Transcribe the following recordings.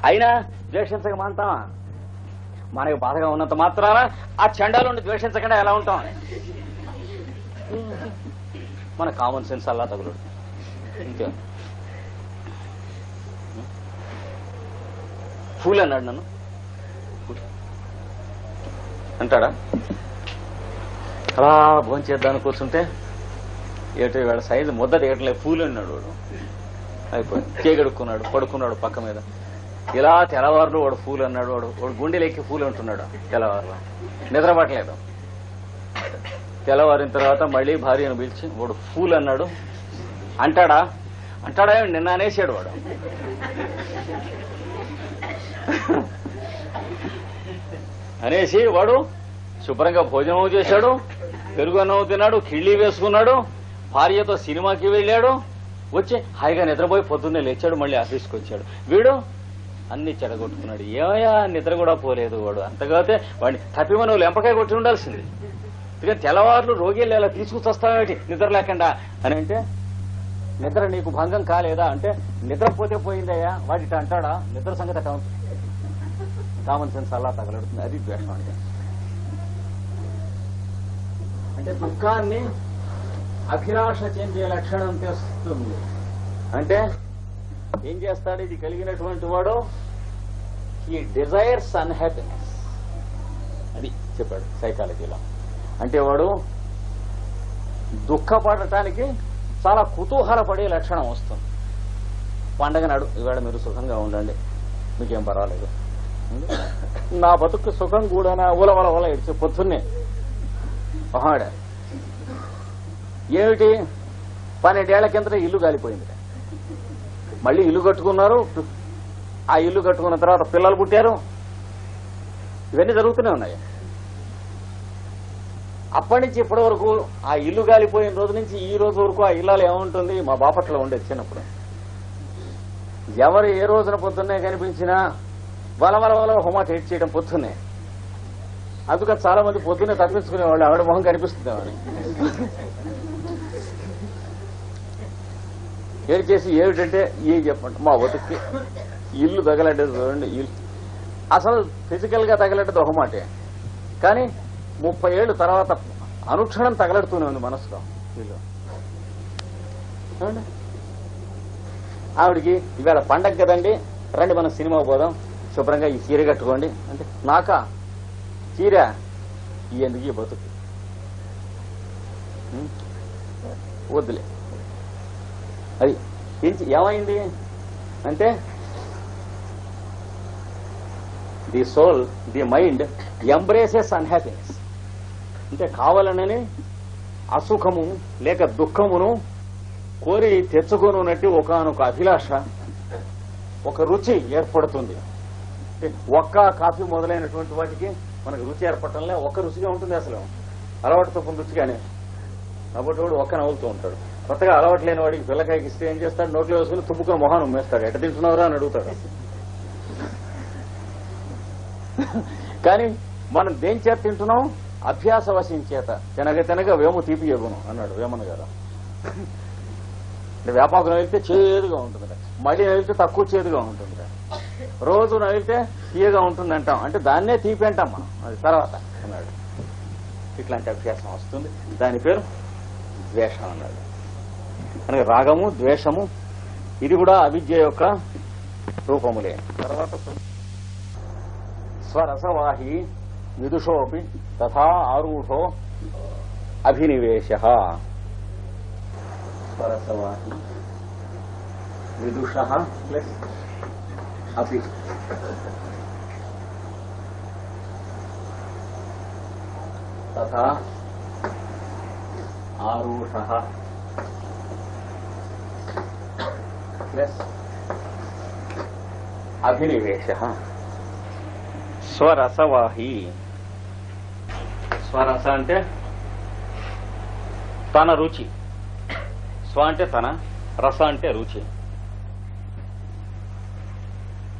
అయినా ద్వేషించక మాంతామా? మనకి బాధగా ఉన్నంత మాత్రాన ఆ చండాలుండి ద్వేషించకుండా ఎలా ఉంటాం? మన కామన్ సెన్స్ అలా తగులుడు ఇంకే. ఫూల్ అన్నాడు నన్ను అంటాడా? అలా భోంచేద్దాన్ని కూర్చుంటే ఏటో వాడు సైజు ముద్ద దిగట్లేదు, ఫూల్ అన్నాడు వాడు. అయిపోయింది. కేగడుక్కున్నాడు, పడుకున్నాడు పక్క మీద. ఇలా తెల్లవారులు వాడు ఫూల్ అన్నాడు. వాడు గుండెలెక్కి ఫూల్ అంటున్నాడు. తెల్లవారులో నిద్రపట్టలేదు. తెల్లవారిన తర్వాత మళ్ళీ భార్యను పిలిచి వాడు ఫూల్ అన్నాడు అంటాడా? అంటాడా? నిన్న అనేసాడు వాడు. అనేసి వాడు శుభ్రంగా భోజనం చేశాడు, పెరుగు అన్నం తిన్నాడు, కిళ్ళీ వేసుకున్నాడు, భార్యతో సినిమాకి వెళ్ళాడు, వచ్చి హాయిగా నిద్రపోయి పొద్దున్నే లేచాడు, మళ్ళీ ఆఫీస్కి వచ్చాడు. వీడు అన్ని చెడగొట్టుకున్నాడు. ఏమయ్యా నిద్ర కూడా పోలేదు వాడు. అంతగాతే వాడిని తప్పిమను లెంపకాయ కొట్టి ఉండాల్సింది. ఎందుకంటే తెల్లవారులు రోగిళ్ళు ఎలా తీసుకొస్తావేటి నిద్ర లేకుండా అని అంటే, నిద్ర నీకు భంగం కాలేదా అంటే, నిద్రపోతే పోయిందయ్యా వాడిట అంటాడా? నిద్ర సంగతి కామన్ సెన్స్ అలా తగలడుతుంది. అది ద్వేషం అంటే. అంటే దుఃఖాన్ని అభిలాష చెందే లక్షణం తెస్తుంది. అంటే ఏం చేస్తాడు ఇది కలిగినటువంటి వాడు? He desires unhappiness. అది చెప్పాడు సైకాలజీలో. అంటే వాడు దుఃఖపడటానికి చాలా కుతూహలపడే లక్షణం వస్తుంది. పండగ నాడు ఇవాళ మీరు సుఖంగా ఉండండి, మీకేం పర్వాలేదు, నా బతుకు సుఖం కూడానా ఉలవల ఇడిచి పొద్దున్నే ఆడ ఏమిటి 12 ఏళ్ల కిందట ఇల్లు కాలిపోయింది. మళ్ళీ ఇల్లు కట్టుకున్నారు. ఆ ఇల్లు కట్టుకున్న తర్వాత పిల్లలు పుట్టారు. ఇవన్నీ జరుగుతూనే ఉన్నాయి. అప్పటి నుంచి ఇప్పటి వరకు ఆ ఇల్లు కాలిపోయిన రోజు నుంచి ఈ రోజు వరకు ఆ ఇల్లాలు ఏముంటుంది? మా బాపట్లో ఉండేది చిన్నప్పుడు. ఎవరు ఏ రోజున పొద్దున్నే కనిపించినా వలవల హోమాట్ హెడ్ చేయడం పొద్దున్నే. అందుకని చాలా మంది పొద్దున్నే తప్పించుకునేవాళ్ళు. ఆవిడ మొహం కనిపిస్తుంది. ఆవిడ ఏడు చేసి ఏమిటంటే ఏం చెప్పండి, మా బతుక్కి ఇల్లు తగలడ్డది చూడండి. ఇల్లు అసలు ఫిజికల్ గా తగలడ్డది ఒక మాటే, కానీ 30 ఏళ్ళు తర్వాత అనుక్షణం తగలడుతూనే ఉంది మనసులో ఇల్లు. ఆవిడికి ఇవాళ పండగ కదండి, రండి మనం సినిమా పోదాం, శుభ్రంగా ఈ చీర కట్టుకోండి అంటే, నాకా చీర ఎందుకు ఈ బతుకు, వద్దులే. అది ఏమైంది అంటే, the soul, the mind embraces unhappiness. అంటే కావాలనని అసుఖము లేక దుఃఖమును కోరి తెచ్చుకోనున్నట్టు ఒకనొక అభిలాష, ఒక రుచి ఏర్పడుతుంది. ఒక్క కాఫీ మొదలైనటువంటి వాటికి మనకు రుచి ఏర్పడటంలే. ఒక్క రుచిగా ఉంటుంది అసలు, అలవాటుతో కొన్ని రుచిగానే. కాబట్టి వాడు ఒక్క నవ్వులుతూ ఉంటాడు. కొత్తగా అలవాటు లేని వాడికి పిల్లకాయకి ఇస్తే ఏం చేస్తాడు? నోట్లో వేసుకుని తుప్పుకొని మొహాన్ని ఉమ్మేస్తాడు. ఎట్ట తింటున్నావురా అని అడుగుతాడు. కానీ మనం దేని చేత తింటున్నాం? అభ్యాస వశం చేత. తినగ వేము తీపి ఎగును అన్నాడు వేమన్న గారు. వేపాకు నవిలితే చేదుగా ఉంటుంది, మళ్ళీ నవిలితే తక్కువ చేదుగా ఉంటుంది, రోజు నవిలితే తీయగా ఉంటుంది అంటాం. అంటే దాన్నే తీపి అంటాం మనం, అది తర్వాత అన్నాడు. ఇట్లాంటి అభ్యాసం వస్తుంది, దాని పేరు ద్వేషం అన్నాడు. కనుక రాగము ద్వేషము ఇది కూడా అవిద్య యొక్క రూపములే. తర్వాత స్వరసవాహి విదుషోపి తథా ఆరూఢో అభినివేశ. స్వరసవాహి విదుష ప్లస్ అపి. తథా ఆరూఢ ప్లస్ అభినివేశ. స్వరసవాహి. స్వరస అంటే తన రుచి, స్వ అంటే తన, రస అంటే రుచి.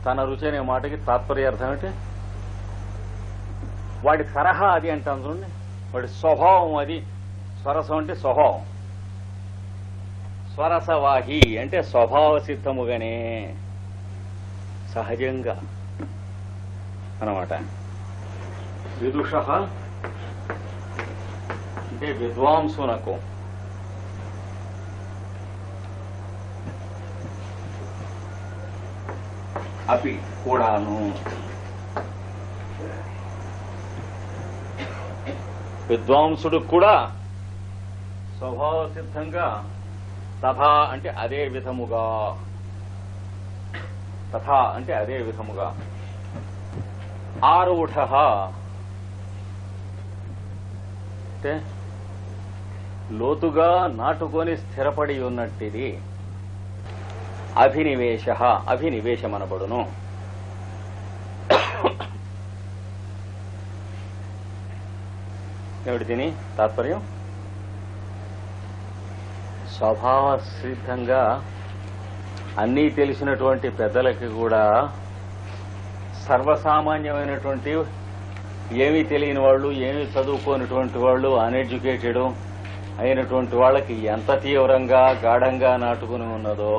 తన రుచి అనే మాటకి తాత్పర్య అర్థం అంటే వాడి తరహా అది అంటాం చూడండి, వాడి స్వభావం అది. స్వరసం అంటే స్వభావం. స్వరసవాహి అంటే స్వభావ సిద్ధముగానే సహజంగా అన్నమాట. విదుష అంటే విద్వాంసునకు, అపి కూడాను, విద్వాంసుడు కూడా స్వభావ సిద్ధంగా తథా అంటే అదే విధముగా, తథా అంటే అదే విధముగా, ఆరూఢ అంటే లోతుగా నాటుకొని స్థిరపడి ఉన్నట్టిది. అభినివేశ, అభినివేశమనబడును. ఏమిటి దీని తాత్పర్యం? స్వభావ సిద్ధంగా అన్నీ తెలిసినటువంటి పెద్దలకి కూడా సర్వసామాన్యమైనటువంటి ఏమీ తెలియని వాళ్ళు, ఏమీ చదువుకోనటువంటి వాళ్ళు, అన్ఎడ్యుకేటెడ్ అయినటువంటి వాళ్ళకి ఎంత తీవ్రంగా గాఢంగా నాటుకుని ఉన్నదో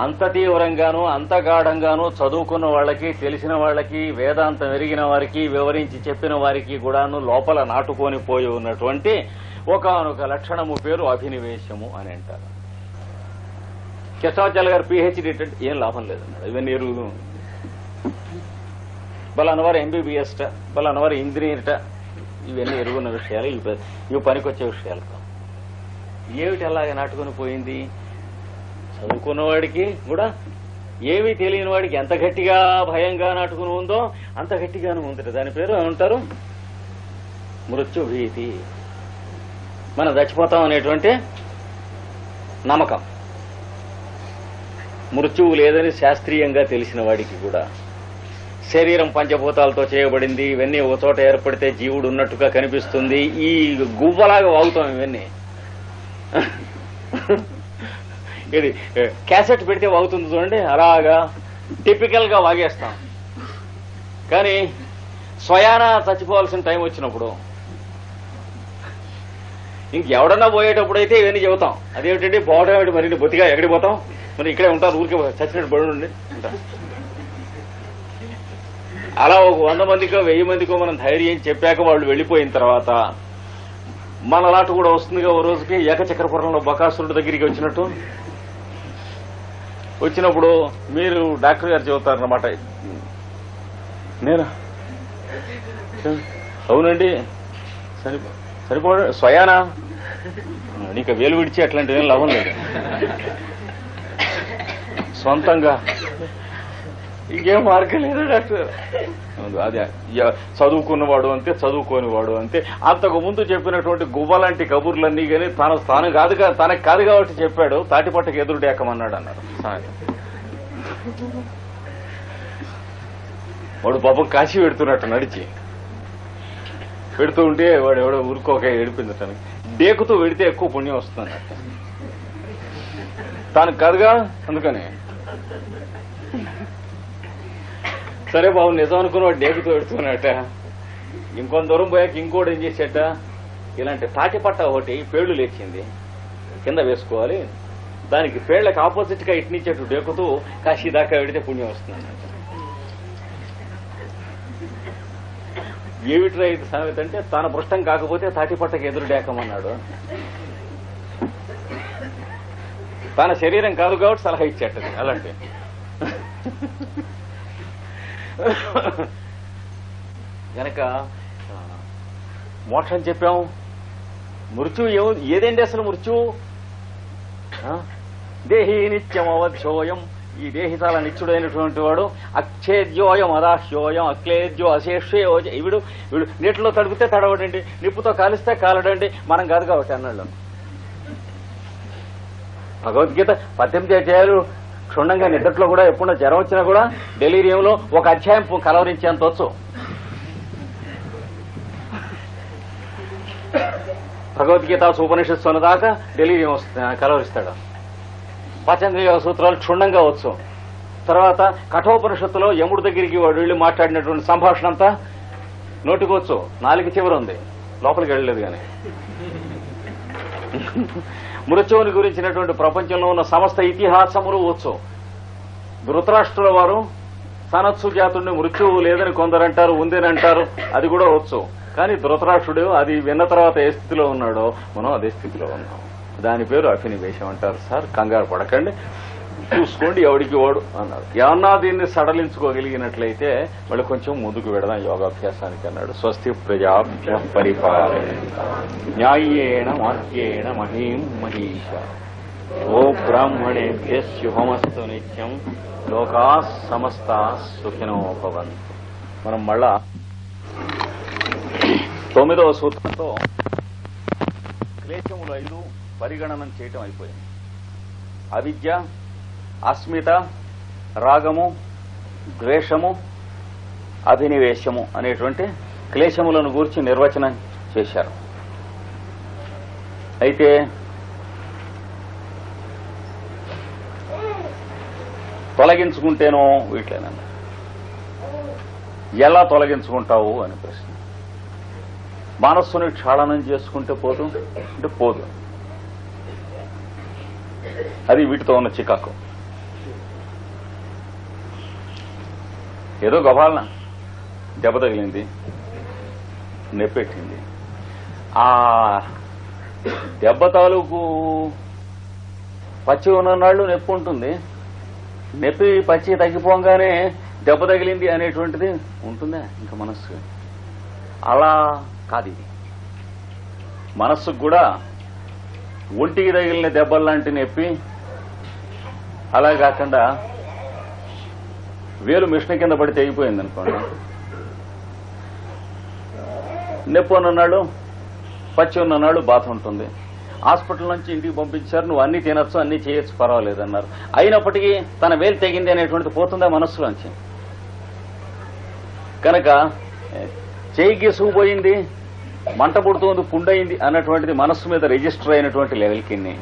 అంత తీవ్రంగానూ అంత గాఢంగానూ చదువుకున్న వాళ్ళకి, తెలిసిన వాళ్ళకి, వేదాంతం ఎరిగిన వారికి, వివరించి చెప్పిన వారికి కూడాను లోపల నాటుకొని పోయి ఉన్నటువంటి ఒకానొక లక్షణము పేరు అభినివేశము అని అంటారు. కృష్ణాచార్య గారు పిహెచ్డి ఏం లాభం లేదన్నాడు. ఇవన్నీ ఎరువులు బలనవారు ఎంబీబీఎస్ట, బలనవారు ఇంజనీర్ట, ఇవన్నీ ఎరుగున్న విషయాలు, ఇవి పనికొచ్చే విషయాలు. ఏమిటి అలాగే నాటుకొని పోయింది? చదువుకున్నవాడికి కూడా ఏమీ తెలియని వాడికి ఎంత గట్టిగా భయంగా నాటుకుని ఉందో అంత గట్టిగానే ఉంది. దాని పేరు ఏమంటారు? మృత్యు భీతి. మనం చచ్చిపోతాం అనేటువంటి నమ్మకం. మృత్యువు లేదని శాస్త్రీయంగా తెలిసిన వాడికి కూడా, శరీరం పంచభూతాలతో చేయబడింది, ఇవన్నీ ఒక చోట ఏర్పడితే జీవుడు ఉన్నట్టుగా కనిపిస్తుంది, ఈ గువ్వలాగా వాగుతాం ఇవన్నీ. ఇది క్యాసెట్ పెడితే వాగుతుంది చూడండి, అలాగా టిపికల్ గా వాగేస్తాం. కానీ స్వయాన చచ్చిపోవాల్సిన టైం వచ్చినప్పుడు, ఇంకెవడన్నా పోయేటప్పుడు అయితే ఇవన్నీ చెబుతాం. అదేమిటంటే పోవడం ఏమిటి, మరి బొత్తిగా ఎక్కడికి పోతాం, మరి ఇక్కడే ఉంటారు, ఊరికే చచ్చినట్టు బడి ఉంటాం. అలా ఒక 100 మందికో 1000 మందికో మనం ధైర్యం చెప్పాక వాళ్ళు వెళ్ళిపోయిన తర్వాత మనలాట కూడా వస్తుందిగా. ఓ రోజుకి ఏకచక్రపురంలో బకాసురుడి దగ్గరికి వచ్చినట్టు వచ్చినప్పుడు మీరు డాక్టర్ గారు చెబుతారన్నమాట, నేను అవునండి సరిపోడు స్వయానా నీకు వేలు విడిచి అట్లాంటివేం లాభం లేదు, సొంతంగా ఇంకేం మార్గం లేదు డాక్టర్. అదే చదువుకున్నవాడు అంతే, చదువుకోనివాడు అంతే. అంతకు ముందు చెప్పినటువంటి గువ్వలాంటి కబుర్లన్నీ కానీ తనకు కాదు కాబట్టి చెప్పాడు, తాటిపట్టకు ఎదురు డేకమన్నాడు అన్నారు. వాడు పాపం కాశీ పెడుతున్నట్టు నడిచి పెడుతూ ఉంటే వాడు ఎవడో ఊరుకోక ఏడిపింది. తనకి డేకుతూ పెడితే ఎక్కువ పుణ్యం వస్తుంది తనకు కాదుగా, అందుకని. సరే బాబు నిజం అనుకుని వాడు డేకుతూ పెడుతున్నట్ట. ఇంకొంత దూరం పోయాక ఇంకోటి ఏం చేసేట, ఇలాంటి తాటిపట్ట ఒకటి పేళ్లు లేచింది, కింద వేసుకోవాలి, దానికి పేళ్లకు ఆపోజిట్ గా ఇట్నిచ్చేట్టు డేకుతూ కాశీ దాకా పెడితే పుణ్యం వస్తుంది. ఏమిట్రా ఇది సామెత అంటే, తన పృష్టం కాకపోతే తాటిపట్టకు ఎదురు డేకమన్నాడు. తన శరీరం కాదు కాబట్టి సలహా ఇచ్చేటది అలాంటి. గనక మోక్షం చెప్పాము. మృత్యు ఏదేంటి అసలు మృత్యువు? దేహి నిత్యం అవధ్యోయం, ఈ దేహి చాలా నిత్యుడైనటువంటి వాడు. అక్షేద్యోయం అదాహ్యోయం అక్లేద్యో అశేషో. వీడు నీటిలో తడిపితే తడవడండి, నిప్పుతో కాలిస్తే కాలడండి, మనం కాదు కాబట్టి అన్నాడు. భగవద్గీత 18 అధ్యాయాలు క్షుణ్ణంగా నిద్రలో కూడా ఎప్పుడో జ్వరం వచ్చినా కూడా డెలీరియంలో ఒక అధ్యాయం కలవరించేంత వచ్చు. భగవద్గీత ఉపనిషత్తు దాకా డెలీరియం కలవరిస్తాడు. పతంజలి సూత్రాలు క్షుణ్ణంగా వచ్చు. తర్వాత కఠోపనిషత్తులో యముడి దగ్గరికి వాడు వెళ్ళి మాట్లాడినటువంటి సంభాషణ అంతా నోటికొచ్చు. 4 చివర ఉంది, లోపలికి వెళ్ళలేదు. కానీ మృత్యువుని గురించినటువంటి ప్రపంచంలో ఉన్న సమస్త ఇతిహాసములు వచ్చు. ధృతరాష్ట్రుల వారు సనత్సు జాతుడిని మృత్యువు లేదని కొందరంటారు, ఉందని అంటారు, అది కూడా వచ్చు. కానీ ధృతరాష్ట్రుడు అది విన్న తర్వాత ఏ స్థితిలో ఉన్నాడో మనం అదే స్థితిలో ఉన్నాం. దాని పేరు అభినివేశం అంటారు. సార్ కంగారు పడకండి, చూసుకోండి ఎవడికి వాడు అన్నారు. ఏమన్నా దీన్ని సడలించుకోగలిగినట్లయితే మళ్ళీ కొంచెం ముందుకు వెడదాం యోగాభ్యాసానికి అన్నాడు. స్వస్తి ప్రజాభ్య పరిపాలయంతాం న్యాయేణ మార్గేణ మహీం మహీష ఓ బ్రాహ్మణేభ్య శుభమస్తు నిత్యం లోకా సమస్తా సుఖినో భవంతు. మనం మళ్ళా 9వ సూత్రంతో క్లేశములు 5 పరిగణనం చేయటం అయిపోయింది. అవిద్య, అస్మిత, రాగము, ద్వేషము, అభినివేశము అనేటువంటి క్లేశములను గూర్చి నిర్వచనం చేశారు. అయితే తొలగించుకుంటేనో వీటిలేనన్నా ఎలా తొలగించుకుంటావు అని ప్రశ్న. మనస్సుని క్షాళనం చేసుకుంటే పోదు అంటే పోదు. అది వీటితో ఉన్న చికాకు. ఏదో గబాలన దెబ్బ తగిలింది, నెప్పెట్టింది. ఆ దెబ్బ తాలూకు పచ్చి ఉన్ననాళ్ళు నొప్పి ఉంటుంది. నొప్పి పచ్చి తగ్గిపోగానే దెబ్బ తగిలింది అనేటువంటిది ఉంటుందా ఇంకా మనస్సు? అలా కాదు. ఇది మనస్సుకు కూడా ఒంటికి తగిలిన దెబ్బల్లాంటి నొప్పి అలా కాకుండా వేలు మిషన్ కింద పడి తెగిపోయింది అనుకోండి, నొప్పి ఉన్ననాడు పచ్చి ఉన్ననాడు బాధ ఉంటుంది. హాస్పిటల్ నుంచి ఇంటికి పంపించారు, నువ్వు అన్ని తినొచ్చు అన్ని చేయొచ్చు పర్వాలేదన్నారు. అయినప్పటికీ తన వేలు తెగింది అనేటువంటిది పోతుందా మనస్సులోంచి? కనుక చేయి గీసుకుపోయింది, మంట పుడుతుంది, పుండయింది అన్నటువంటిది మనస్సు మీద రిజిస్టర్ అయినటువంటి లెవెల్ కిన్ని,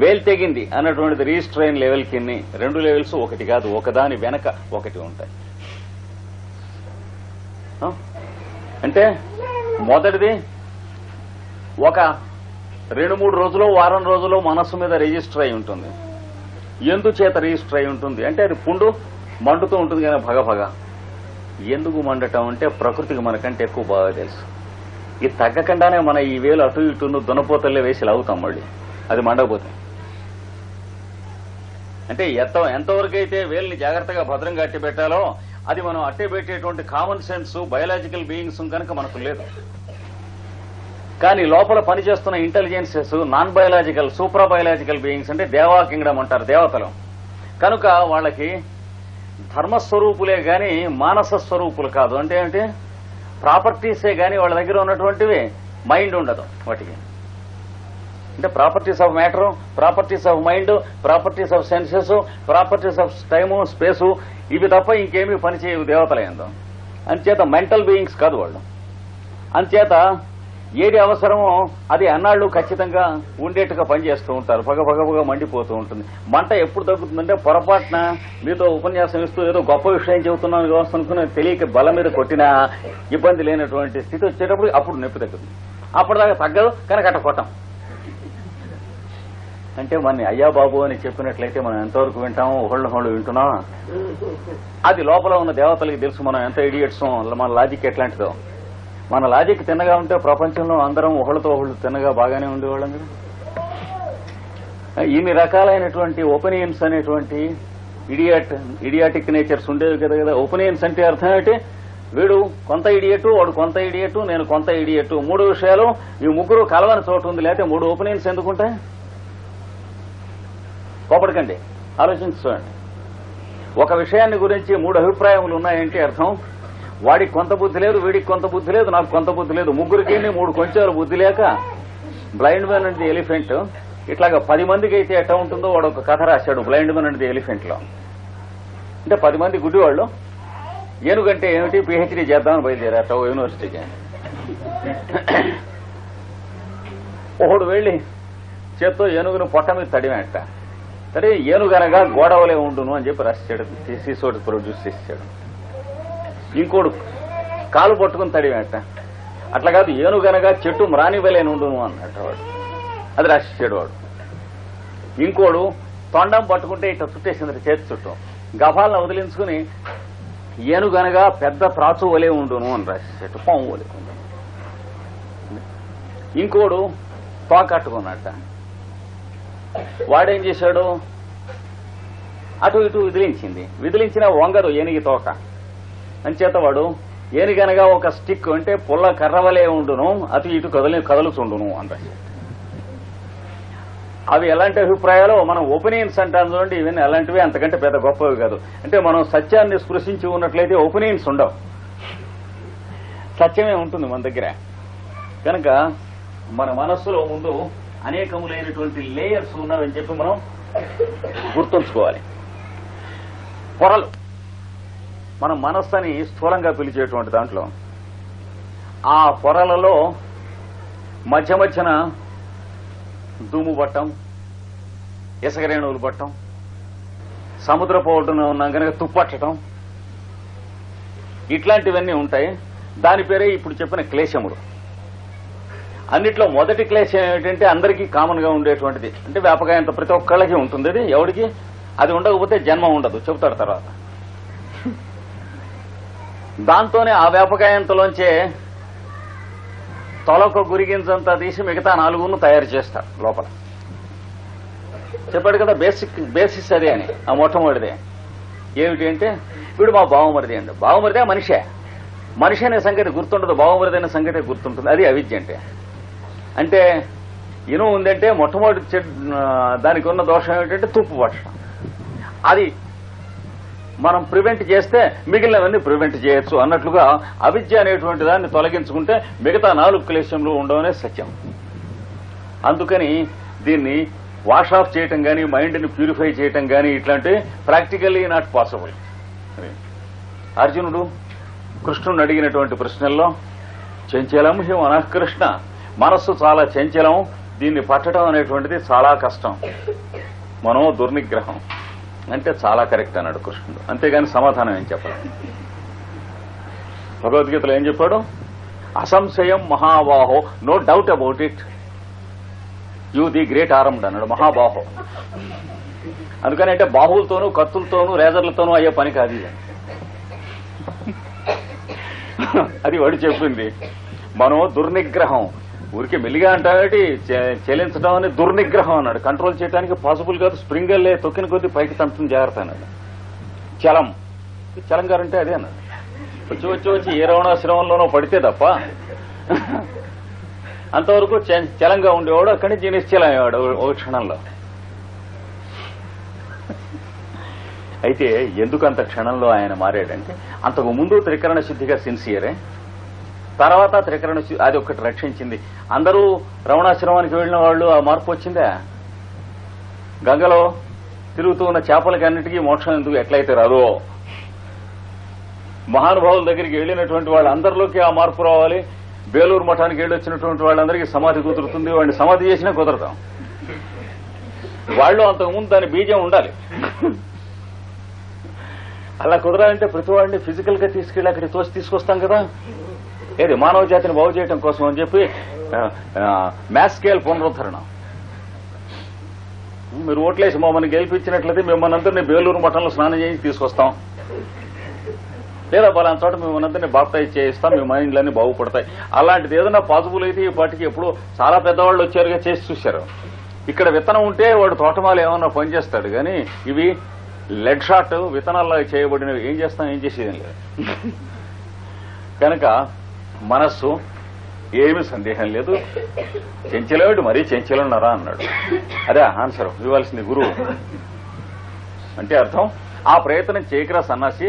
వేలు తెగింది అన్నటువంటిది రిజిస్టర్ అయిన లెవెల్ కిన్ని 2 లెవెల్స్ ఒకటి కాదు, ఒకదాని వెనక ఒకటి ఉంటాయి. అంటే మొదటిది ఒక 2-3 రోజులు వారం రోజులు మనస్సు మీద రిజిస్టర్ అయి ఉంటుంది. ఎందుచేత రిజిస్టర్ అయి ఉంటుంది అంటే అది పుండు మండుతూ ఉంటుంది కానీ భగభగ. ఎందుకు మండటం అంటే ప్రకృతికి మనకంటే ఎక్కువ బాగా తెలుసు. ఇది తగ్గకుండానే మన ఈ వేలు అటు ఇటు దునపోతల్లే వేసి లాగుతాం మళ్ళీ అది మండకపోతే. అంటే ఎంతవరకు అయితే వేలుని జాగ్రత్తగా భద్రంగా అట్టి పెట్టాలో అది మనం అట్టే పెట్టేటువంటి కామన్ సెన్స్ బయాలజికల్ బీయింగ్స్ కనుక మనకు లేదు. కానీ లోపల పనిచేస్తున్న ఇంటెలిజెన్సెస్ నాన్ బయాలజికల్ సూపరా బయాలజికల్ బీయింగ్స్ అంటే దేవా కింగ్డమ్ అంటారు, దేవతలు. కనుక వాళ్ళకి ధర్మస్వరూపులే గాని మానస స్వరూపులు కాదు. అంటే ప్రాపర్టీసే గాని వాళ్ళ దగ్గర ఉన్నటువంటివి మైండ్ ఉండదు వాటికి. అంటే properties of matter, properties of mind, properties of senses, properties of time space, ఇవి తప్ప ఇంకేమీ పనిచేయవు దేవతలయందు. అంచేత మెంటల్ బీయింగ్స్ కాదు వాళ్ళు. అంచేత ఏది అవసరమో అది అన్నాళ్ళు ఖచ్చితంగా ఉండేట్టుగా పనిచేస్తూ ఉంటారు. పగ మండిపోతూ ఉంటుంది. మంట ఎప్పుడు తగ్గుతుందంటే పొరపాటున మీతో ఉపన్యాసం ఇస్తూ ఏదో గొప్ప విషయం చెబుతున్నాను కావచ్చు అనుకుని తెలియక బల మీద కొట్టినా ఇబ్బంది లేనటువంటి స్థితి వచ్చేటప్పుడు అప్పుడు నొప్పి తగ్గుతుంది. అప్పటిదాకా తగ్గదు కనుక అట్ట కొట్టాం. అంటే మన అయ్యా బాబు అని చెప్పినట్లయితే మనం ఎంతవరకు వింటామో ఒకళ్ళు వింటున్నాం. అది లోపల ఉన్న దేవతలకి తెలుసు మనం ఎంత ఇడియట్స్, మన లాజిక్ ఎట్లాంటిదో. మన లాజిక్ తిన్నగా ఉంటే ప్రపంచంలో అందరం ఒకళ్ళతో ఒకళ్ళు తిన్నగా బాగానే ఉండేవాళ్ళం కదా. ఇన్ని రకాలైనటువంటి ఒపీనియన్స్ అనేటువంటి ఇడియాటిక్ నేచర్స్ ఉండేవి కదా. ఒపీనియన్స్ అంటే అర్థం ఏంటి? వీడు కొంత ఇడియట్, వాడు కొంత ఇడియట్, నేను కొంత ఇడియట్, 3 విషయాలు ఈ ముగ్గురు కలవని చోటు ఉంది. లేకపోతే 3 ఒపీనియన్స్ ఎందుకుంటాయి? కోపడకండి, ఆలోచించి చూడండి. ఒక విషయాన్ని గురించి 3 అభిప్రాయములు ఉన్నాయంటే అర్థం వాడికి కొంత బుద్ధి లేదు, వీడికి కొంత బుద్ధి లేదు, నాకు కొంత బుద్ధి లేదు. ముగ్గురికి 3 కొంచెం బుద్ధి లేక blind man and the elephant ఇట్లాగా 10 మందికి అయితే ఎట్లా ఉంటుందో వాడు ఒక కథ రాశాడు blind man and the elephant లో. అంటే 10 మంది గుడ్డివాళ్ళు ఏనుగంటే ఏమిటి పిహెచ్డీ చేద్దామని బయలుదేరాట యూనివర్సిటీకి. ఒకడు వెళ్లి చేత్తో ఏనుగును పొట్ట మీద తడివేట. సరే ఏనుగనగా గోడవలే ఉండును అని చెప్పి రాశాడు, సీసోటి ప్రొడ్యూస్ చేశాడు. ఇంకోడు కాలు పట్టుకుని తడివేట. అట్లా కాదు ఏనుగనగా చెట్టు మ్రానివలేని ఉండును అన్నట్టు వాడు, అది రాశాడు వాడు. ఇంకోడు తొండం పట్టుకుంటే ఇట్లా చుట్టేసింది చేతి చుట్టూ. గఫాలను వదిలించుకుని ఏనుగనగా పెద్ద త్రాచు వలే ఉండును అని రాసేట, పాము వలే ఉండు. ఇంకోడు తోకట్టుకున్నట్ట. వాడేం చేశాడు, అటు ఇటు విదిలించిన వంగదు ఏనుగి తోక. అంచేత వాడు ఏనుగనగా ఒక స్టిక్ అంటే పుల్ల కర్రవలే ఉండును, అటు ఇటు కదలుచుండును అని రాశాడు. అవి ఎలాంటి అభిప్రాయాలు మనం ఒపీనియన్స్ అంటాం చూడండి, ఇవన్నీ అలాంటివి, అంతకంటే పెద్ద గొప్పవి కాదు. అంటే మనం సత్యాన్ని స్పృశించి ఉన్నట్లయితే ఒపీనియన్స్ ఉండవు, సత్యమే ఉంటుంది మన దగ్గర. కనుక మన మనస్సులో ముందు అనేకములైనటువంటి లేయర్స్ ఉన్నవని చెప్పి మనం గుర్తుంచుకోవాలి. పొరలు, మన మనస్సుని స్థూలంగా పిలిచేటువంటి దాంట్లో ఆ పొరలలో మధ్యన దుమ్ము పట్టం, ఇసగరేణువులు పట్టం, సముద్రపు ఒడ్డున ఉన్నాం కనుక తుప్పట్టడం, ఇట్లాంటివన్నీ ఉంటాయి. దాని పేరే ఇప్పుడు చెప్పిన క్లేశములు. అన్నిట్లో మొదటి క్లేశం ఏమిటంటే అందరికీ కామన్ గా ఉండేటువంటిది, అంటే వ్యాపకాయంతో ప్రతి ఒక్కళ్ళకి ఉంటుంది. అది ఎవడికి అది ఉండకపోతే జన్మ ఉండదు, చెబుతాడు తర్వాత. దాంతోనే ఆ వ్యాపకాయంతలోంచే తొలక గురిగించంతా తీసి మిగతా 4 తయారు చేస్తారు లోపల. చెప్పాడు కదా బేసిస్ అదే అని. ఆ మొట్టమొదటిదే ఏమిటి అంటే, వీడు మా బావమరిది అండి. బావమరిదే మనిషి అనే సంగతి గుర్తుండదు, బావమరిది అనే సంగతి గుర్తుంటుంది. అది అవిద్య అంటే ఇనుము ఉందంటే మొట్టమొదటి దానికి ఉన్న దోషం ఏమిటంటే తుప్పు పట్టడం. అది మనం ప్రివెంట్ చేస్తే మిగిలినవన్నీ ప్రివెంట్ చేయొచ్చు అన్నట్లుగా అవిద్య అనేటువంటి దాన్ని తొలగించుకుంటే మిగతా 4 క్లేశంలు ఉండవనే సత్యం. అందుకని దీన్ని వాష్ ఆఫ్ చేయటం కానీ, మైండ్ని ప్యూరిఫై చేయటం కానీ ఇట్లాంటి ప్రాక్టికల్లీ నాట్ పాసిబుల్. అర్జునుడు కృష్ణుని అడిగినటువంటి ప్రశ్నల్లో చంచలం హి మనః కృష్ణ, మనస్సు చాలా చంచలం, దీన్ని పట్టడం అనేటువంటిది చాలా కష్టం. మనో దుర్నిగ్రహం అంటే చాలా కరెక్ట్ అన్నాడు కృష్ణుడు. అంతేగాని సమాధానం ఏం చెప్పాలి. భగవద్గీతలో ఏం చెప్పాడు, అసంశయం మహాబాహో, no doubt about it, you the great armed అన్నాడు మహాబాహో. అందుకని అంటే బాహువులతోనూ కత్తులతోనూ రేజర్లతోనూ అయ్యే పని కాదు. అది వాడు చెప్పింది. మనో దుర్నిగ్రహం, ఊరికి మెల్లిగా అంటాటి చెలించడం అని దుర్నిగ్రహం అన్నాడు. కంట్రోల్ చేయడానికి పాసిబుల్ కాదు, స్ప్రింగర్లే తొక్కిన కొద్దీ పైకి తంతుని జాగ్రత్త అన్నాడు. చలం గారంటే అదే అన్నాడు. వచ్చి ఏ రవణాశ్రమంలోనో పడితే తప్ప అంతవరకు చలంగా ఉండేవాడు, అక్కడి నుంచి నిశ్చలం అయ్యేవాడు ఒక క్షణంలో. అయితే ఎందుకు అంత క్షణంలో ఆయన మారాడంటే, అంతకు ముందు త్రికరణ శుద్ధిగా సిన్సియరే, తర్వాత త్రికరణ అది ఒకటి రక్షించింది. అందరూ రమణాశ్రమానికి వెళ్లిన వాళ్ళు ఆ మార్పు వచ్చిందా? గంగలో తిరుగుతూ ఉన్న చేపలకి అన్నిటికీ మోక్షం ఎందుకు ఎట్లయితే రాదో, మహానుభావుల దగ్గరికి వెళ్లినటువంటి వాళ్ళందరిలోకి ఆ మార్పు రావాలి. బేలూరు మఠానికి వెళ్ళి వచ్చినటువంటి వాళ్ళందరికీ సమాధి కుదురుతుంది, వాడిని సమాధి చేసినా కుదరతాం. వాళ్ళు అంతకుముందు దాని బీజం ఉండాలి. అలా కుదరాలంటే ప్రతి వాడిని ఫిజికల్ గా తీసుకెళ్లి అక్కడికి తోసి తీసుకొస్తాం కదా. ఏది మానవ జాతిని బాగు చేయడం కోసం అని చెప్పి మ్యాస్ స్కేల్ పునరుద్ధరణ. మీరు ఓట్లేసి మమ్మల్ని గెలిపించినట్లయితే మిమ్మల్ని అందరినీ బేలూరు మఠంలో స్నానం చేసి తీసుకొస్తాం, లేదా పలానా చోట మిమ్మల్ని అందరినీ బాప్టైజ్ చేయిస్తాం, మీ మైండ్లన్నీ బాగుపడతాయి. అలాంటిది ఏదైనా పాసిబుల్ అయితే ఈ పాటికి ఎప్పుడు చాలా పెద్దవాళ్ళు వచ్చారుగా, చేసి చూశారు. ఇక్కడ విత్తనం ఉంటే వాడు తోటమాలు ఏమన్నా పనిచేస్తాడు, కానీ ఇవి లెడ్ షాట్ విత్తనాల్లో చేయబడినవి ఏం చేస్తాం, ఏం చేసేది లేదు. కనుక మనస్సు ఏమీ సందేహం లేదు చెంచలేడు, మరీ చెంచలున్నారా అన్నాడు. అదే ఆన్సర్ ఇవ్వాల్సింది గురువు. అంటే అర్థం ఆ ప్రయత్నం చేయకరా సన్నాసి,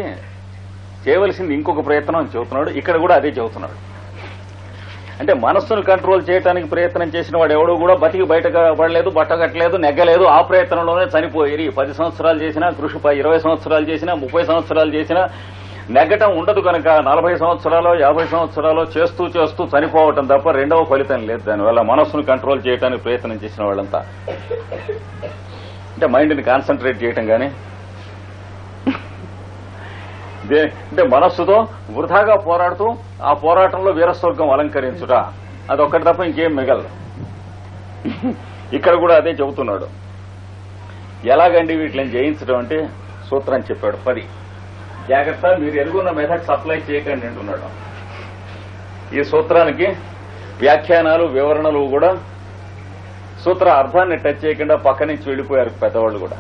చేయవలసింది ఇంకొక ప్రయత్నం అని చెబుతున్నాడు. ఇక్కడ కూడా అదే చెబుతున్నాడు. అంటే మనస్సును కంట్రోల్ చేయడానికి ప్రయత్నం చేసిన వాడు ఎవడో కూడా బతికి బయట పడలేదు, బట్టగట్టలేదు, నెగ్గలేదు. ఆ ప్రయత్నంలోనే చనిపోయి 10 సంవత్సరాలు చేసినా, కృషి 20 సంవత్సరాలు చేసినా, 30 సంవత్సరాలు చేసినా నెగ్గటం ఉండదు. కనుక 40 సంవత్సరాలు 50 సంవత్సరాలు చేస్తూ చేస్తూ చనిపోవటం తప్ప రెండవ ఫలితం లేదు. దానివల్ల మనస్సును కంట్రోల్ చేయడానికి ప్రయత్నం చేసిన వాళ్ళంతా, అంటే మైండ్ని కాన్సన్ట్రేట్ చేయటం కానీ, అంటే మనస్సుతో వృధాగా పోరాడుతూ ఆ పోరాటంలో వీరస్వర్గం అలంకరించుట, అదొక్కటి తప్ప ఇంకేం మిగలదు. ఇక్కడ కూడా అదే చెబుతున్నాడు. ఎలాగండి వీటిని జయించడం అంటే సూత్రం చెప్పాడు 10. జాగ్రత్త, మీరు ఎరుగున్న మెథడ్స్ అప్లై చేయకండి అంటున్నాడు. ఈ సూత్రానికి వ్యాఖ్యానాలు వివరణలు కూడా సూత్ర అర్థాన్ని టచ్ చేయకుండా పక్క నుంచి వెళ్లిపోయారు పెద్దవాళ్ళు కూడా.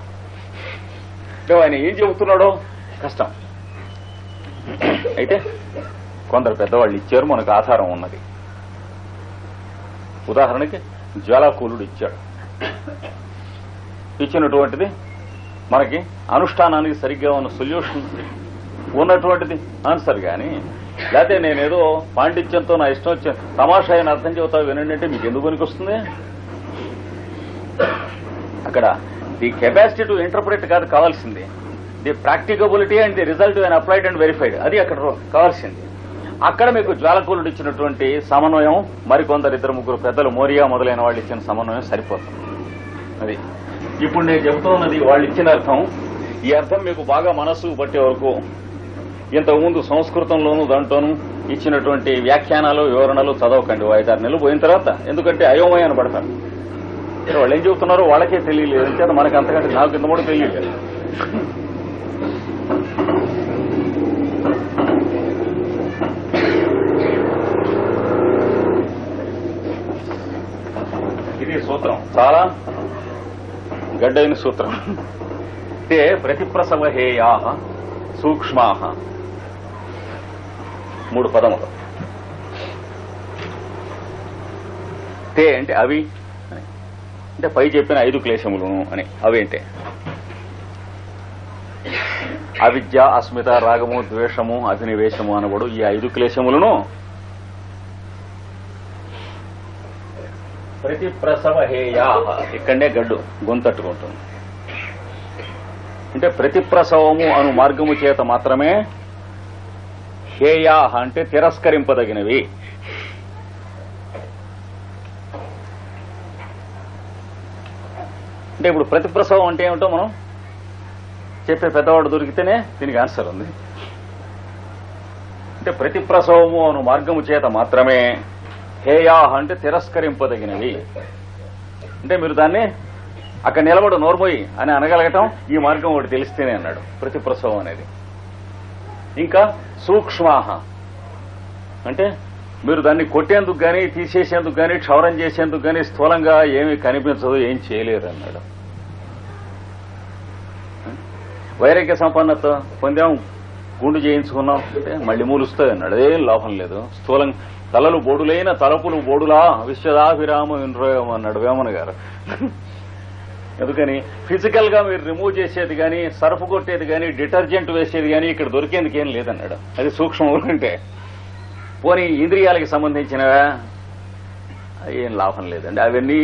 అంటే ఆయన ఏం చెబుతున్నాడో కష్టం. అయితే కొందరు పెద్దవాళ్ళు ఇచ్చారు, మనకు ఆధారం ఉన్నది. ఉదాహరణకి జ్వాలాకూలుడు ఇచ్చాడు. ఇచ్చినటువంటిది మనకి అనుష్ఠానానికి సరిగ్గా ఉన్న సొల్యూషన్ ఉన్నటువంటిది ఆన్సర్. కానీ లేకపోతే నేనేదో పాండిత్యంతో నా ఇష్టం వచ్చే తమాషా అయిన అర్థం చెబుతా వినండి అంటే మీకు ఎందుకు పనికొస్తుంది? అక్కడ ది కెపాసిటీ టు ఇంటర్ప్రిట్ కాదు కావాల్సింది, the practicability and the result and applied and verified. అది అక్కడ కావాల్సింది. అక్కడ మీకు జ్వాలకూలుడు ఇచ్చినటువంటి సమన్వయం, మరికొందరు 2-3 పెద్దలు మోరియా మొదలైన వాళ్ళు ఇచ్చిన సమన్వయం సరిపోతుంది. అది ఇప్పుడు నేను చెబుతూ ఉన్నది వాళ్ళు ఇచ్చిన అర్థం. ఈ అర్థం మీకు బాగా మనస్సుకు పట్టే వరకు ఇంతకుముందు సంస్కృతంలోనూ దాంట్లోనూ ఇచ్చినటువంటి వ్యాఖ్యానాలు వివరణలు చదవకండి 5-6 నెలలు పోయిన తర్వాత. ఎందుకంటే అయోమయాన్ని పడతారు. వాళ్ళు ఏం చెబుతున్నారో వాళ్ళకే తెలియలేదు, అంటే మనకి అంతకంటే నాకు ఇంత కూడా తెలియలేదు. ఇది సూత్రం, చాలా గడ్డైన సూత్రం. అంటే ప్రతిప్రసవహేయా సూక్ష్మా 3 పదములు. తే అంటే అవి, అంటే పై చెప్పిన 5 క్లేశములను అని. అవేంటే అవిద్య, అస్మిత, రాగము, ద్వేషము, అభినివేశము అనబడు ఈ 5 క్లేశములను ప్రతిప్రసవహేయా. ఇక్కడనే గడ్డు గొంతట్టుకుంటుంది. అంటే ప్రతిప్రసవము అను మార్గము చేత మాత్రమే హేయా అంటే తిరస్కరింపదగినవి. అంటే ఇప్పుడు ప్రతిప్రసవం అంటే ఏమిటో మనం చెప్పే పెద్దవాడు దొరికితేనే దీనికి ఆన్సర్ ఉంది. అంటే ప్రతిప్రసవము అను మార్గము చేత మాత్రమే హేయా అంటే తిరస్కరింపదగినవి. అంటే మీరు దాన్ని అక్కడ నిలబడు నోర్మోయి అని అనగలగటం ఈ మార్గం ఒకటి తెలిస్తేనే అన్నాడు ప్రతిప్రసవం అనేది. ఇంకా సూక్ష్మాహ అంటే మీరు దాన్ని కొట్టేందుకు గానీ, తీసేసేందుకు గానీ, క్షౌరం చేసేందుకు గానీ స్థూలంగా ఏమీ కనిపించదు, ఏం చేయలేరు అన్నాడు. వైరాగ్య సంపన్నత పొందాం, గుండు చేయించుకున్నాం అంటే మళ్ళీ మూలుస్తుంది అన్నాడు. అదేం లాభం లేదు. స్థూలం తలలు బోడులైన తలపులు బోడులా విశ్వదాభిరామ వినరోయం అన్నాడు వేమన గారు. ఎందుకని ఫిజికల్ గా మీరు రిమూవ్ చేసేది కానీ, సర్ఫ్ కొట్టేది కానీ, డిటర్జెంట్ వేసేది కానీ ఇక్కడ దొరికేందుకు ఏం లేదన్నాడు. అది సూక్ష్మం. అంటే పోనీ ఇంద్రియాలకి సంబంధించినవా, ఏం లాభం లేదండి. అవన్నీ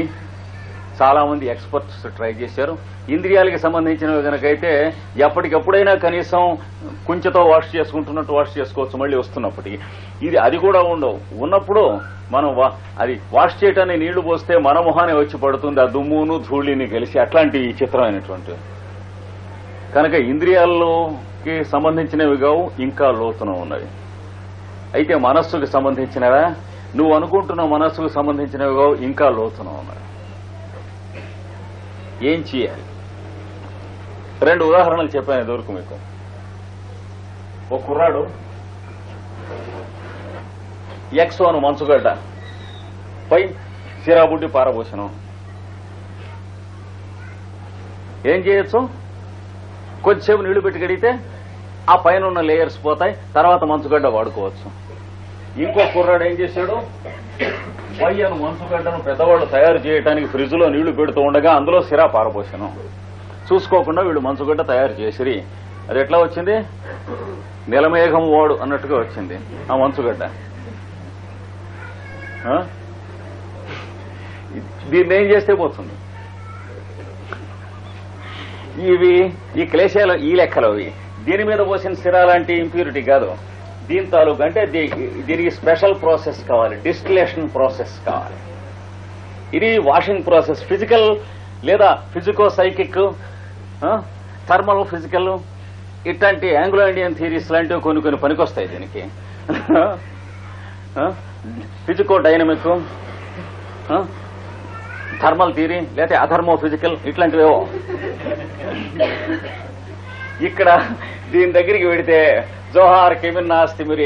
చాలా మంది ఎక్స్పర్ట్స్ ట్రై చేశారు. ఇంద్రియాలకి సంబంధించినవి కనుకైతే ఎప్పటికప్పుడైనా కనీసం కుంచెతో వాష్ చేసుకుంటున్నట్టు వాష్ చేసుకోవచ్చు మళ్ళీ వస్తున్నప్పటికీ. అది కూడా ఉండవు. ఉన్నప్పుడు మనం అది వాష్ చేయటానికి నీళ్లు పోస్తే మన మొహాన్ని వచ్చి పడుతుంది, ఆ దుమ్మును ధూళిని కలిసి. అట్లాంటి చిత్రమైనటువంటి కనుక ఇంద్రియాల్లోకి సంబంధించినవి కావు, ఇంకా లోతున ఉన్నవి. అయితే మనస్సుకు సంబంధించినవా, నువ్వు అనుకుంటున్న మనస్సుకు సంబంధించినవి కావు, ఇంకా లోతున ఉన్నవి. ఏం చేయాలి? 2 ఉదాహరణలు చెప్పాను ఇదివరకు మీకు. ఒక కుర్రాడు ఎక్స్ అను మంచుగడ్డ పై సిరాబుడ్డి పారబోసనం. ఏం చేయొచ్చు? కొద్దిసేపు నీళ్లు పెట్టి కడిగితే ఆ పైన ఉన్న లేయర్స్ పోతాయి, తర్వాత మంచుగడ్డ వాడుకోవచ్చు. ఇంకో కుర్రాడు ఏం చేశాడు? వై అను మంచుగడ్డను పెద్దవాళ్ళు తయారు చేయడానికి ఫ్రిడ్జ్ లో నీళ్లు పెడుతూ ఉండగా అందులో సిరా పారబోసనం. చూసుకోకుండా వీళ్ళు మంచుగడ్డ తయారు చేసిరి. అది ఎట్లా వచ్చింది? నిలమేఘం వాడు అన్నట్టుగా వచ్చింది ఆ మంచుగడ్డ. దీన్ని ఏం చేస్తే పోతుంది? ఈ క్లేశాలు ఈ లెక్కలు అవి. దీని మీద పోసిన సిరా లాంటి ఇంప్యూరిటీ కాదు. దీని తాలూకు అంటే దీనికి స్పెషల్ ప్రాసెస్ కావాలి, డిస్టిలేషన్ ప్రాసెస్ కావాలి. ఇది వాషింగ్ ప్రాసెస్. ఫిజికల్ లేదా ఫిజికో సైకిక్, థర్మల్, ఫిజికల్ ఇట్లాంటి ఆంగ్లో ఇండియన్ థియరీస్ లాంటివి కొన్ని పనికొస్తాయి దీనికి. ఫిజికో డైనమిక్, థర్మల్ థియరీ లేకపోతే అథర్మో ఫిజికల్ ఇట్లాంటివేవో. ఇక్కడ దీని దగ్గరికి వెడితే జోహార్ కెమిన్ నాస్తి, మీరు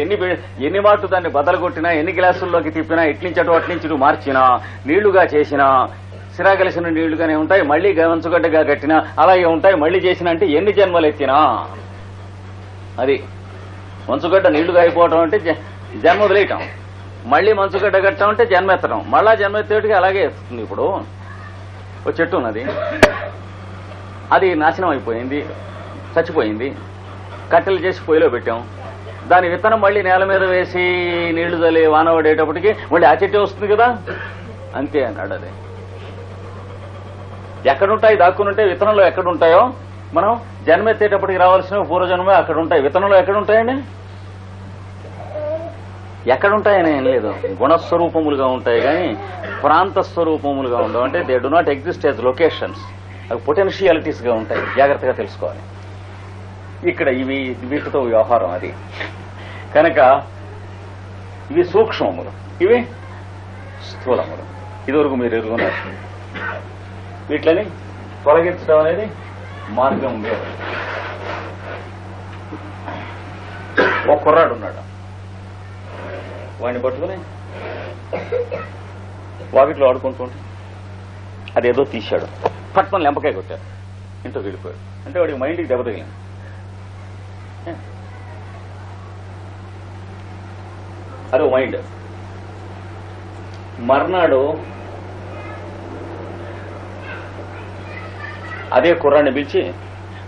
ఎన్ని మాటలు దాన్ని బదలు కొట్టినా, ఎన్ని గ్లాసుల్లోకి తిప్పినా, ఇట్నుంచి అట్నుంచి మార్చినా, నీళ్లుగా చేసినా సిరా కలిసిన నీళ్లుగానే ఉంటాయి, మళ్లీ మంచుగడ్డగా కట్టినా అలాగే ఉంటాయి, మళ్లీ చేసినా అంటే ఎన్ని జన్మలు ఎత్తినా. అది మంచుగడ్డ నీళ్లుగా అయిపోవటం అంటే జన్మ వదిలేయటం, మళ్లీ మంచుగడ్డ కట్టడం అంటే జన్మ ఎత్తడం, మళ్ళా జన్మ ఎత్తేటికి అలాగే వస్తుంది. ఇప్పుడు ఒక చెట్టు ఉన్నది, అది నాశనం అయిపోయింది, చచ్చిపోయింది, కట్టెలు చేసి పొయ్యిలో పెట్టాం, దాని విత్తనం మళ్లీ నేల మీద వేసి నీళ్లు చల్లి వాన పడేటప్పటికి మళ్ళీ ఆ చెట్టే వస్తుంది కదా. అంతే అన్నాడు. అది ఎక్కడుంటాయి దాక్కునుంటే విత్తనంలో ఎక్కడుంటాయో మనం జన్మెత్తేటప్పటికి రావాల్సిన పూర్వజన్మే అక్కడ ఉంటాయి. విత్తనంలో ఎక్కడుంటాయండి? ఎక్కడుంటాయని ఏం లేదు, గుణస్వరూపములుగా ఉంటాయి కానీ ప్రాంత స్వరూపములుగా ఉండవు. అంటే they do not exist as locations, అవి పొటెన్షియాలిటీస్ గా ఉంటాయి. జాగ్రత్తగా తెలుసుకోవాలి. ఇక్కడ ఇవి వీటితో వ్యవహారం అది కనుక ఇవి సూక్ష్మములు, ఇవి స్థూలములు. ఇదివరకు మీరు ఎరుగున్నారు. వీటిని తొలగించడం అనేది మార్గం లేదు. ఒక కుర్రాడు ఉన్నాడు, వాడిని పట్టుకుని వాకిట్లో ఆడుకుంటూ ఉంటే అదేదో తీశాడు, పట్టుకొని లెంపకాయ కొట్టాడు, ఇంట్లో వెళ్ళిపోయాడు. అంటే వాడికి మైండ్కి దెబ్బ తగిలింది. అదో మైండ్. మర్నాడు అదే కుర్రాన్ని పిలిచి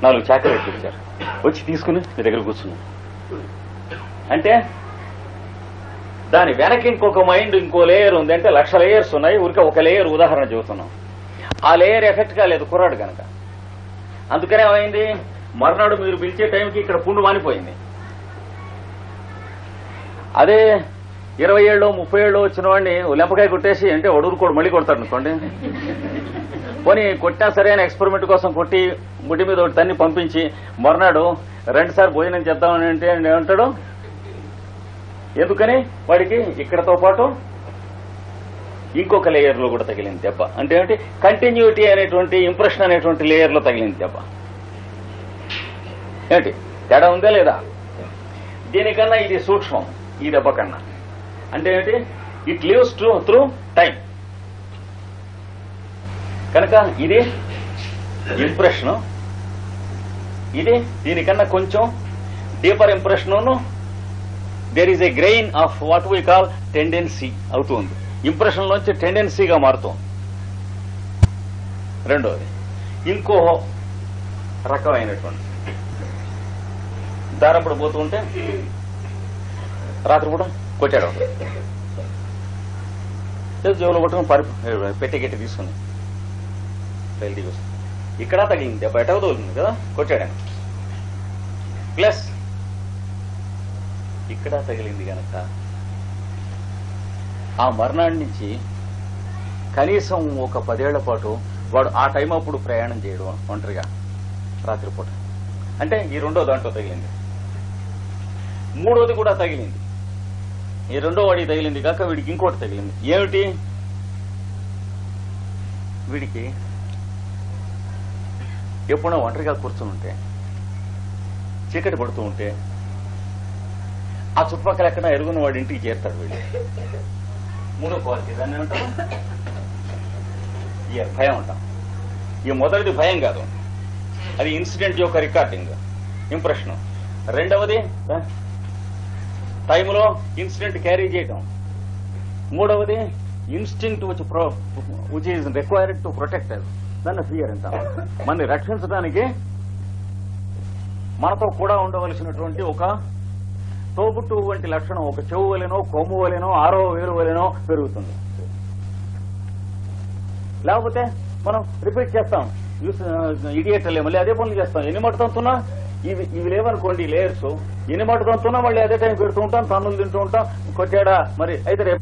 4 చాకలెట్లు ఇచ్చారు, వచ్చి తీసుకుని మీ దగ్గర కూర్చున్నాను. అంటే దాని వెనక ఇంకొక మైండ్, ఇంకో లేయర్ ఉంది. అంటే 1,00,000 లేయర్స్ ఉన్నాయి, ఊరికే ఒక లేయర్ ఉదాహరణ చెబుతున్నాం. ఆ లేయర్ ఎఫెక్ట్ కాలేదు కుర్రాడు కనుక. అందుకనే ఏమైంది, మర్నాడు మీరు పిలిచే టైంకి ఇక్కడ పుండు మానిపోయింది. అదే 20 ఏళ్ళు 30 ఏళ్ళు వచ్చిన వాడిని లెంపకాయ కొట్టేసి అంటే వడురుకోడు మళ్ళీ కొడతాడు అనుకోండి. పోనీ కొట్టినా సరే అని ఎక్స్పెరిమెంట్ కోసం కొట్టి ముడి మీద ఒకటి తన్ని పంపించి మర్నాడు 2 సార్లు భోజనం చేద్దామని అంటే ఏమంటాడు? ఎందుకని వాడికి ఇక్కడతో పాటు ఇంకొక లేయర్ లో కూడా తగిలింది దెబ్బ. అంటే ఏంటి, కంటిన్యూటీ అనేటువంటి ఇంప్రెషన్ అనేటువంటి లేయర్ లో తగిలింది దెబ్బ. ఏంటి తేడా ఉందా లేదా? దీనికన్నా ఇది సూక్ష్మం ఈ దెబ్బ కన్నా. అంటే ఏంటి, ఇట్ లివ్స్ త్రూ టైం. కనుక ఇది ఇంప్రెషన్, ఇది దీనికన్నా కొంచెం deeper impression. There is a grain of what we call tendency అవుతుంది. ఇంప్రెషన్ లోంచి టెండెన్సీగా మారుతుంది. రెండోది ఇంకో రకమైనటువంటి దారంపడి పోతూ ఉంటే రాత్రి కూడా కొట్టాడు. జేబులో పట్టుకుని పెట్టె తీసుకుని రైలు వస్తుంది. ఇక్కడ తగిలింది దెబ్బ, ఎటవ తగులుతుంది కదా, కొట్టాడు. ప్లస్ ఇక్కడ తగిలింది కనుక ఆ మర్నాడు నుంచి కనీసం ఒక 10 ఏళ్ల పాటు వాడు ఆ టైం అప్పుడు ప్రయాణం చేయడం ఒంటరిగా రాత్రిపూట. అంటే ఈ రెండో దాంట్లో తగిలింది. మూడోది కూడా తగిలింది. ఈ రెండో వాడికి తగిలింది కాక వీడికి ఇంకోటి తగిలింది. ఏమిటి, వీడికి ఎప్పుడో ఒంటరిగా కూర్చుని ఉంటే చీకటి పడుతూ ఉంటే ఆ చుట్టుపక్కల ఎక్కడ ఎరుగున్న వాడి ఇంటికి చేరుతాడు వీళ్ళు. మూడో క్వాలిటీ దాన్ని ఏమంటాం, భయం అంటాం. ఈ మొదటిది భయం కాదు, అది ఇన్సిడెంట్ యొక్క రికార్డింగ్ ఇంప్రెషన్. రెండవది టైంలో ఇన్సిడెంట్ క్యారీ చేయటం. మూడవది instinct which is required to protect us, దాన్ని ఫియర్ అంటాం. మనని రక్షించడానికి మనతో కూడా ఉండవలసినటువంటి ఒక తోబుట్టు వంటి లక్షణం ఒక చెవు వలెనో కొమ్ము వలెనో ఆరో వేరు వలెనో పెరుగుతుంది. లేకపోతే మనం రిపీట్ చేస్తాం, ఇడియట్లే మళ్ళీ అదే పనులు చేస్తాం. ఎన్ని మట్టుతంతున్నా ఇవి లేవనుకోండి లేయర్స్, ఎన్ని మట్టుతంతున్నా మళ్ళీ అదే టైం పెడుతూ ఉంటాం, తన్నులు తింటూ ఉంటాం. కొట్టాడా మరి అయితే రేపు